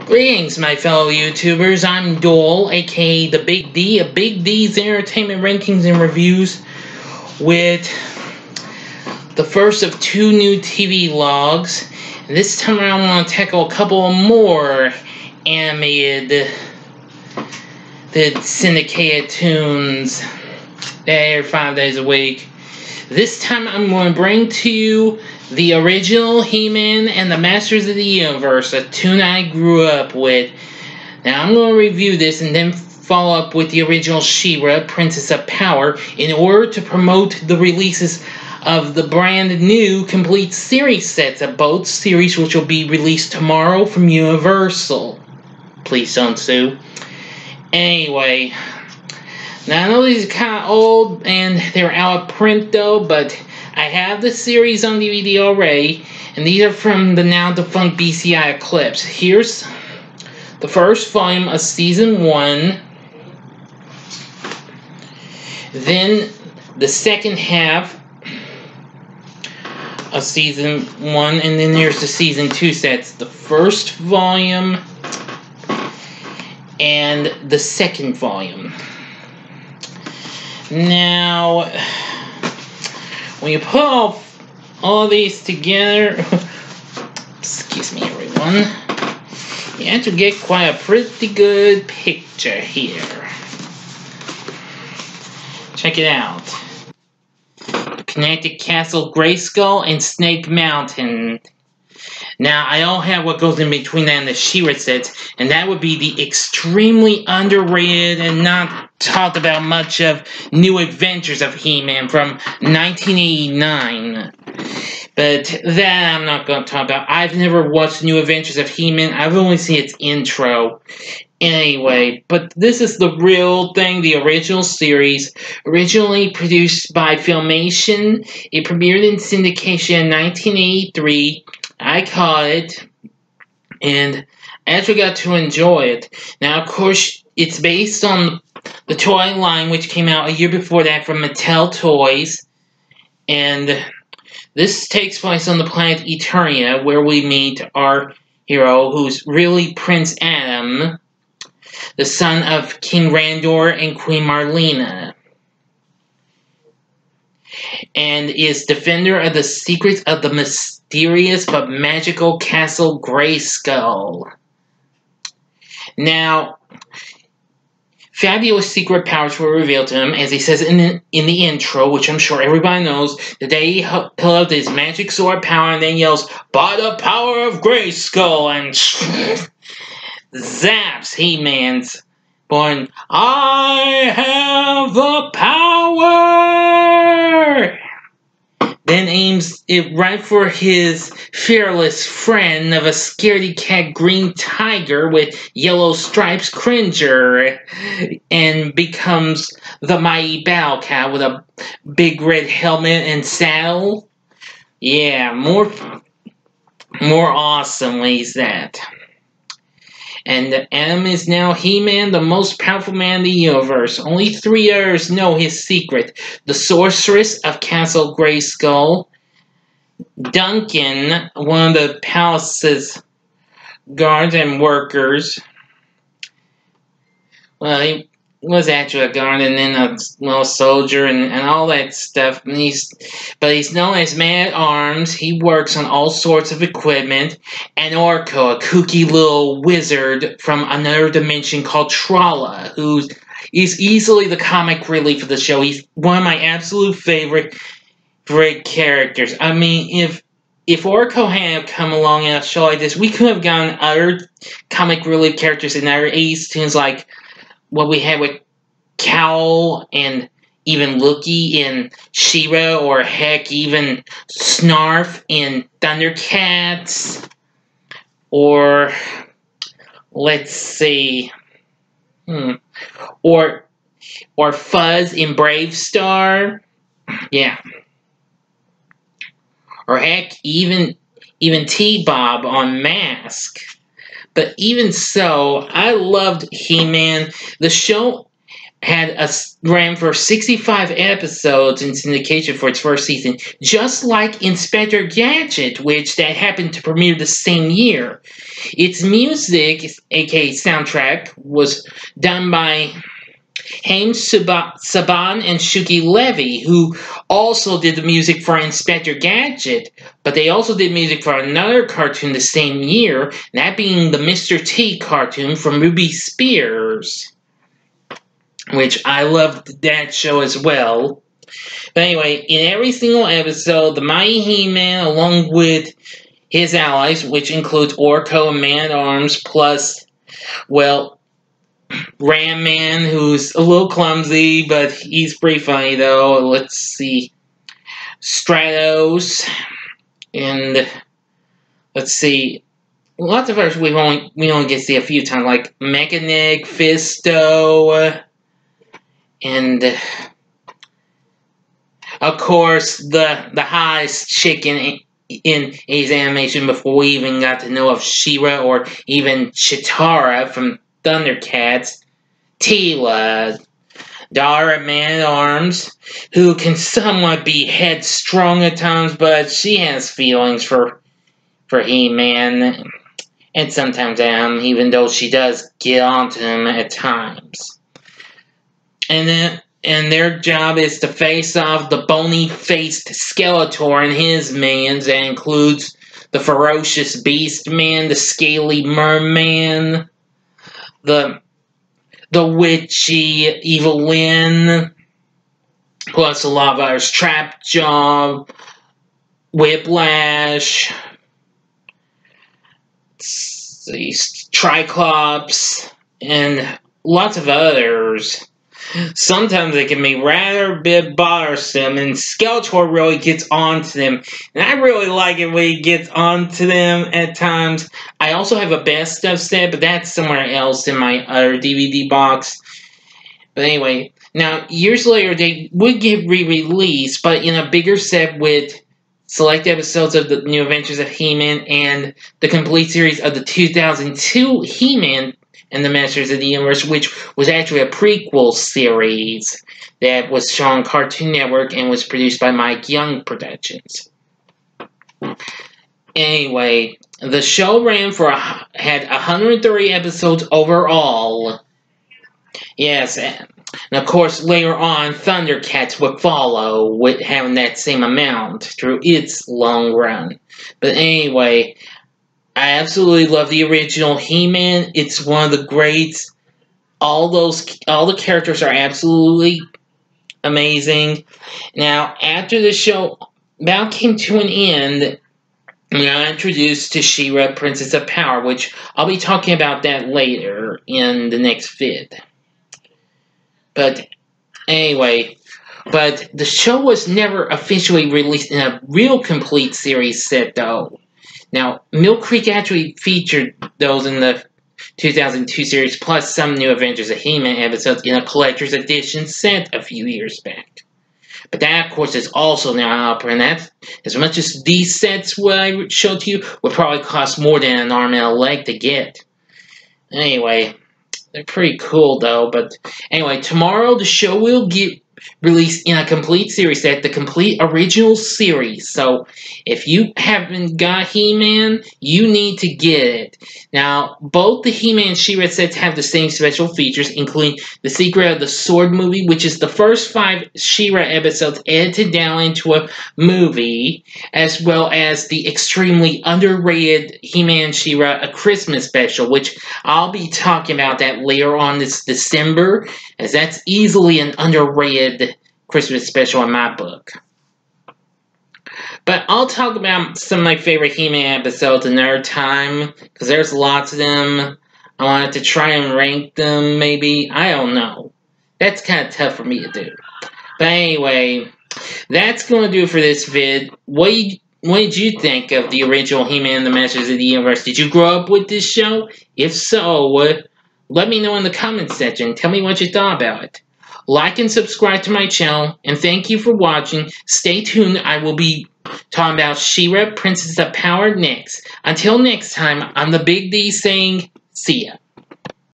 Greetings, my fellow YouTubers. I'm Dole, aka the Big D, of Big D's Entertainment Rankings and Reviews, with the first of two new TV logs. And this time around, I want to tackle a couple more animated, syndicated tunes that air 5 days a week. This time, I'm going to bring to you the original He-Man and the Masters of the Universe, a tune I grew up with. Now, I'm going to review this and then follow up with the original She-Ra, Princess of Power, in order to promote the releases of the brand new complete series sets of both series, which will be released tomorrow from Universal. Please don't sue. Anyway, now I know these are kind of old and they're out of print though, but I have the series on DVD already, and these are from the now defunct BCI Eclipse. Here's the first volume of Season 1, then the second half of Season 1, and then there's the Season 2 sets. The first volume and the second volume. Now, when you put all these together, excuse me everyone, you have to get quite a pretty good picture here. Check it out. Connected Castle Grayskull and Snake Mountain. Now, I don't have what goes in between that and the She-Ra sets, and that would be the extremely underrated and not talked about much of New Adventures of He-Man from 1989. But that I'm not going to talk about. I've never watched New Adventures of He-Man. I've only seen its intro. Anyway, but this is the real thing, the original series, originally produced by Filmation. It premiered in syndication in 1983. I caught it, and I actually got to enjoy it. Now, of course, it's based on the toy line, which came out a year before that from Mattel Toys, and this takes place on the planet Eternia, where we meet our hero, who's really Prince Adam, the son of King Randor and Queen Marlena, and is defender of the secrets of the mysterious but magical Castle Grayskull. Now, fabulous secret powers were revealed to him, as he says in the intro, which I'm sure everybody knows. The day he held up his magic sword power and then yells, "By the power of Grayskull!" and zaps He-Man's born, "I have the power!" Then aims it right for his fearless friend of a scaredy cat green tiger with yellow stripes, Cringer, and becomes the mighty Battle Cat with a big red helmet and saddle. Yeah, more awesome ways that. And Adam is now He-Man, the most powerful man in the universe. Only 3 others know his secret. The Sorceress of Castle Grayskull, Duncan, one of the palace's guards and workers. Well, he was actually a guard and then a soldier and all that stuff. And but he's known as Man-at-Arms. He works on all sorts of equipment. And Orko, a kooky little wizard from another dimension called Tralla, who is easily the comic relief of the show. He's one of my absolute favorite characters. I mean, if Orko had come along in a show like this, we could have gotten other comic relief characters in other 80s tunes, like what we had with Cowl and even Lookie in She-Ra, or heck, even Snarf in Thundercats, or let's see, or Fuzz in Brave Star, yeah, or heck, even T-Bob on Mask. But even so, I loved He-Man. The show ran for 65 episodes in syndication for its first season, just like Inspector Gadget, which that happened to premiere the same year. Its music, aka soundtrack, was done by Haim Saban and Shuki Levy, who also did the music for Inspector Gadget, but they also did music for another cartoon the same year, that being the Mr. T cartoon from Ruby Spears, which I loved that show as well. But anyway, in every single episode, the Mighty He-Man, along with his allies, which includes Orko and Man-at-Arms, plus, well, Ram-Man, who's a little clumsy, but he's pretty funny, though. Let's see. Stratos, and let's see. Lots of others we only get to see a few times, like Mechanic, Fisto, and of course the hottest chicken in his animation before we even got to know of She-Ra or even Chitara from Thundercats, Teela, daughter of Man-at-Arms, who can somewhat be headstrong at times, but she has feelings for He-Man, and sometimes even though she does get onto him at times. And their job is to face off the bony-faced Skeletor and his minions. That includes the ferocious Beast Man, the scaly Merman, the witchy Evelyn, plus a lot of others. Trapjaw, Whiplash, Triclops, and lots of others. Sometimes they can be rather a bit bothersome, and Skeletor really gets onto them. And I really like it when he gets onto them at times. I also have a best of set, but that's somewhere else in my other DVD box. But anyway, now years later they would get re-released, but in a bigger set with select episodes of the New Adventures of He-Man and the complete series of the 2002 He-Man and the Masters of the Universe, which was actually a prequel series that was shown on Cartoon Network and was produced by Mike Young Productions. Anyway, the show had 130 episodes overall. Yes, and of course later on Thundercats would follow with having that same amount through its long run. But anyway, I absolutely love the original He-Man. It's one of the greats. All the characters are absolutely amazing. Now, after the show about came to an end, we got introduced to She-Ra, Princess of Power, which I'll be talking about that later in the next vid. But anyway, the show was never officially released in a real complete series set, though. Now, Mill Creek actually featured those in the 2002 series, plus some New Adventures of He-Man episodes in a collector's edition set a few years back. But that, of course, is also now out, and that, as much as these sets what I showed to you, would probably cost more than an arm and a leg to get. Anyway, they're pretty cool, though. But anyway, tomorrow the show will get released in a complete series set, the complete original series. So, if you haven't got He-Man, you need to get it. Now, both the He-Man and She-Ra sets have the same special features, including the Secret of the Sword movie, which is the first 5 She-Ra episodes edited down into a movie, as well as the extremely underrated He-Man and She-Ra A Christmas Special, which I'll be talking about that later on this December, as that's easily an underrated Christmas special in my book. But I'll talk about some of my favorite He-Man episodes another time, because there's lots of them. I wanted to try and rank them, maybe. I don't know. That's kind of tough for me to do. But anyway, that's going to do it for this vid. What did you think of the original He-Man and the Masters of the Universe? Did you grow up with this show? If so, let me know in the comments section. Tell me what you thought about it. Like and subscribe to my channel, and thank you for watching. Stay tuned, I will be talking about She-Ra, Princess of Power next. Until next time, I'm the Big D saying, see ya.